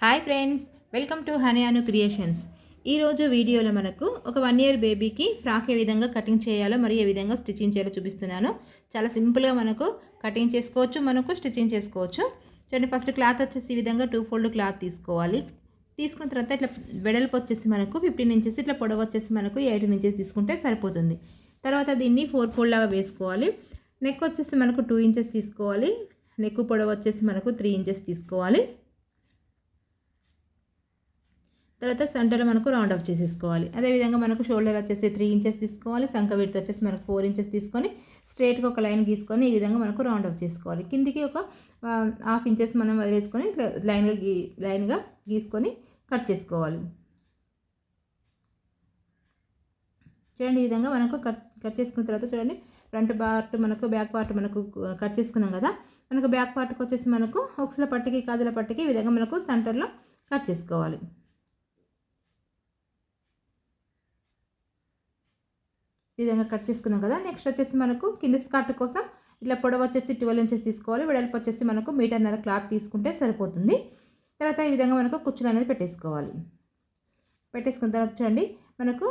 Hi friends, welcome to honey Anu creations. ఈరోజు వీడియోలో మనకు ఒక 1 ఇయర్ బేబీకి ఫ్రాక్ ఏ విధంగా కటింగ్ చేయాలో మరియు ఏ విధంగా స్టిచ్చింగ్ చేయాలో చూపిస్తున్నాను. చాలా సింపుల్గా మనకు కటింగ్ చేసుకోవచ్చు, మనకు స్టిచ్చింగ్ చేసుకోవచ్చు. చూడండి, ఫస్ట్ క్లాత్ వచ్చేసి ఈ విధంగా 2 ఫోల్డ్ క్లాత్ తీసుకోవాలి. తీసుకున్న తర్వాత ఇట్లా వెడల్పు వచ్చేసి మనకు 15 ఇంచెస్, ఇట్లా పొడవు వచ్చేసి మనకు 18 ఇంచెస్ తీసుకుంటే సరిపోతుంది. తర్వాత దీన్ని 4 ఫోల్డ్ లాగా వేసుకోవాలి. నెక్ వచ్చేసి మనకు 2 ఇంచెస్ తీసుకోవాలి. నెక్ పొడవు వచ్చేసి మనకు 3 ఇంచెస్ తీసుకోవాలి. తర్వాత సెంటర్లో మనకు రౌండ్ ఆఫ్ చేసేసుకోవాలి. అదేవిధంగా మనకు షోల్డర్ వచ్చేసి 3 ఇంచెస్ తీసుకోవాలి. సంక విడ్త్ వచ్చేసి మనకు 4 ఇంచెస్ తీసుకొని స్ట్రైట్గా ఒక లైన్ గీసుకొని ఈ విధంగా మనకు రౌండ్ ఆఫ్ చేసుకోవాలి. కిందికి ఒక 1/2 ఇంచెస్ మనం వదిలేసుకొని ఇట్లా లైన్గా గీసుకొని కట్ చేసుకోవాలి. చూడండి, ఈ విధంగా మనకు కట్ చేసుకున్న తర్వాత చూడండి, ఫ్రంట్ పార్ట్ మనకు బ్యాక్ పార్ట్ మనకు కట్ చేసుకున్నాం కదా. మనకు బ్యాక్ పార్ట్కి వచ్చేసి మనకు హుక్స్ల పట్టికి కాజల పట్టికి ఈ విధంగా మనకు సెంటర్లో కట్ చేసుకోవాలి. ఈ విధంగా కట్ చేసుకున్నాం కదా. నెక్స్ట్ వచ్చేసి మనకు కింద స్కర్ట్ కోసం ఇట్లా పొడవు వచ్చేసి 12 ఇంచెస్ తీసుకోవాలి. వెడల్పు వచ్చేసి మనకు 1.5 మీటర్ క్లాత్ తీసుకుంటే సరిపోతుంది. తర్వాత ఈ విధంగా మనకు కుచ్చులు అనేది పెట్టేసుకోవాలి. పెట్టేసుకున్న తర్వాత చూడండి, మనకు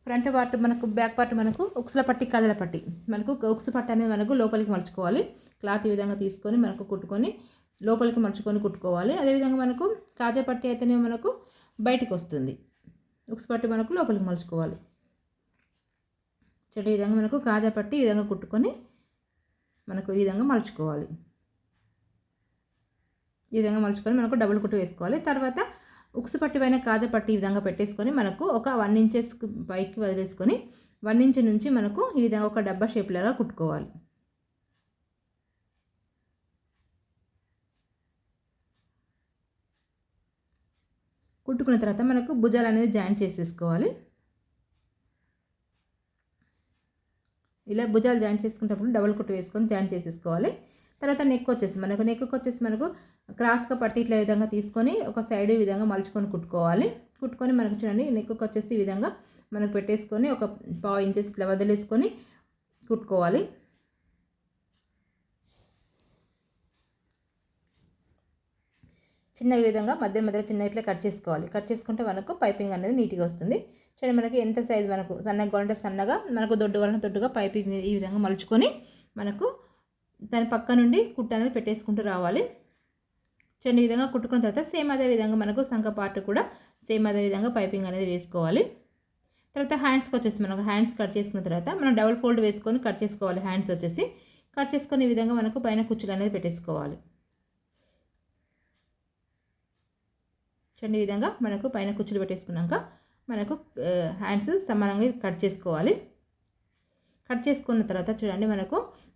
ఫ్రంట్ పార్ట్ మనకు బ్యాక్ పార్ట్ మనకు ఉక్స్ల పట్టి కదల పట్టి మనకు ఉక్స్ పట్టి అనేది మనకు లోపలికి మలుచుకోవాలి. క్లాత్ ఈ విధంగా తీసుకొని మనకు కుట్టుకొని లోపలికి మలుచుకొని కుట్టుకోవాలి. అదేవిధంగా మనకు కాజా పట్టి అయితేనే మనకు బయటికి వస్తుంది. ఉక్స్ పట్టి మనకు లోపలికి మలుచుకోవాలి. చూడండి, ఈ విధంగా మనకు కాజా పట్టి ఈ విధంగా కుట్టుకొని మనకు ఈ విధంగా మలుచుకోవాలి. ఈ విధంగా మలుచుకొని మనకు డబుల్ కుట్టు వేసుకోవాలి. తర్వాత ఉక్సు పట్టి పైన కాజా పట్టి ఈ విధంగా పెట్టేసుకొని మనకు ఒక 1 ఇంచెస్ పైకి వదిలేసుకొని 1 ఇంచ్ నుంచి మనకు ఈ విధంగా ఒక డబ్బా షేప్ లాగా కుట్టుకోవాలి. కుట్టుకున్న తర్వాత మనకు భుజాలు అనేది జాయింట్ చేసేసుకోవాలి. ఇలా భుజాలు జాయింట్ చేసుకునేటప్పుడు డబుల్ కుట్టు వేసుకొని జాయింట్ చేసేసుకోవాలి. తర్వాత నెక్ వచ్చేసి మనకు క్రాస్గా పట్టి ఇట్లా విధంగా తీసుకొని ఒక సైడ్ ఈ విధంగా మలుచుకొని కుట్టుకోవాలి. కుట్టుకొని మనకు చూడండి, నెక్ వచ్చేసి ఈ విధంగా మనకు పెట్టేసుకొని ఒక 1/2 ఇంచెస్ ఇట్లా వదిలేసుకొని కుట్టుకోవాలి. చిన్న ఈ విధంగా మధ్య చిన్న ఇట్లా కట్ చేసుకోవాలి. కట్ చేసుకుంటే మనకు పైపింగ్ అనేది నీట్గా వస్తుంది. చూడండి, మనకి ఎంత సైజు మనకు సన్నగా కావాలంటే సన్నగా, మనకు దొడ్డు కావాలంటే దొడ్డుగా పైపింగ్ ఈ విధంగా మలుచుకొని మనకు దాని పక్క నుండి కుట్టు అనేది పెట్టేసుకుంటూ రావాలి. చూడండి, ఈ విధంగా కుట్టుకున్న తర్వాత సేమ్ అదే విధంగా మనకు సంక పార్ట్ కూడా సేమ్ అదే విధంగా పైపింగ్ అనేది వేసుకోవాలి. తర్వాత హ్యాండ్స్కి వచ్చేసి మనకు హ్యాండ్స్ కట్ చేసుకున్న తర్వాత మనం డబుల్ ఫోల్డ్ వేసుకొని కట్ చేసుకోవాలి. హ్యాండ్స్ వచ్చేసి కట్ చేసుకొని ఈ విధంగా మనకు పైన కుచ్చులు అనేది పెట్టేసుకోవాలి. చూడండి, ఈ విధంగా మనకు పైన కుచ్చులు పెట్టేసుకున్నాక మనకు హ్యాండ్స్ సమానంగా కట్ చేసుకోవాలి. కట్ చేసుకున్న తర్వాత చూడండి,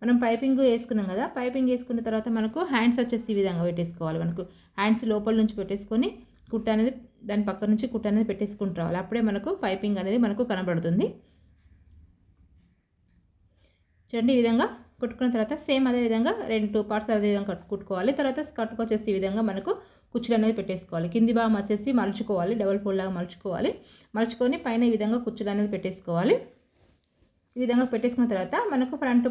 మనం పైపింగ్ వేసుకున్నాం కదా. పైపింగ్ వేసుకున్న తర్వాత మనకు హ్యాండ్స్ వచ్చేసి ఈ విధంగా పెట్టేసుకోవాలి. మనకు హ్యాండ్స్ లోపల నుంచి పెట్టేసుకొని కుట్ట అనేది దాని పక్క నుంచి కుట్ట అనేది పెట్టేసుకుంటూ రావాలి. అప్పుడే మనకు పైపింగ్ అనేది మనకు కనబడుతుంది. చూడండి, ఈ విధంగా కుట్టుకున్న తర్వాత సేమ్ అదే విధంగా 2 పార్ట్స్ అదే విధంగా కుట్టుకోవాలి. తర్వాత స్కర్ట్కి వచ్చేసి ఈ విధంగా మనకు కుచ్చులు అనేది పెట్టేసుకోవాలి. కింది భాగం వచ్చేసి మలుచుకోవాలి, డబుల్ ఫోల్డ్ లాగా మలుచుకొని పైన ఈ విధంగా కుచ్చులు అనేది పెట్టేసుకోవాలి. ఈ విధంగా పెట్టేసుకున్న తర్వాత మనకు ఫ్రంట్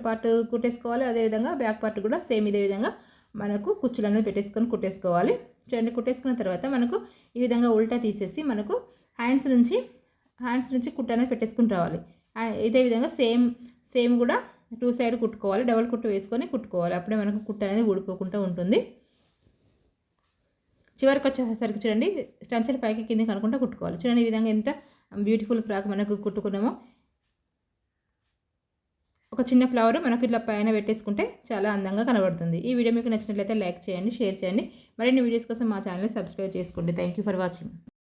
పార్ట్ కుట్టేసుకోవాలి. అదేవిధంగా బ్యాక్ పార్ట్ కూడా సేమ్ ఇదే విధంగా మనకు కుచ్చులు అనేది పెట్టేసుకొని కుట్టేసుకోవాలి. చూడండి, కుట్టేసుకున్న తర్వాత మనకు ఈ విధంగా ఉల్టా తీసేసి మనకు హ్యాండ్స్ నుంచి కుట్టు అనేది పెట్టేసుకుని రావాలి. ఇదే విధంగా సేమ్ కూడా 2 సైడ్ కుట్టుకోవాలి. డబుల్ కుట్టు వేసుకొని కుట్టుకోవాలి. అప్పుడే మనకు కుట్టు అనేది ఊడిపోకుండా ఉంటుంది. చివరికి వచ్చేసరికి చూడండి, స్టంచర్ పైకి కిందకి అనుకుంటా కుట్టుకోవాలి. చూడండి, ఈ విధంగా ఎంత బ్యూటిఫుల్ ఫ్రాక్ మనకు కుట్టుకున్నామో. ఒక చిన్న ఫ్లవర్ మనకు ఇట్లా పైన పెట్టేసుకుంటే చాలా అందంగా కనబడుతుంది. ఈ వీడియో మీకు నచ్చినట్లయితే లైక్ చేయండి, షేర్ చేయండి. మరిన్ని వీడియోస్ కోసం మా ఛానల్ని సబ్స్క్రైబ్ చేసుకోండి. Thank you for watching.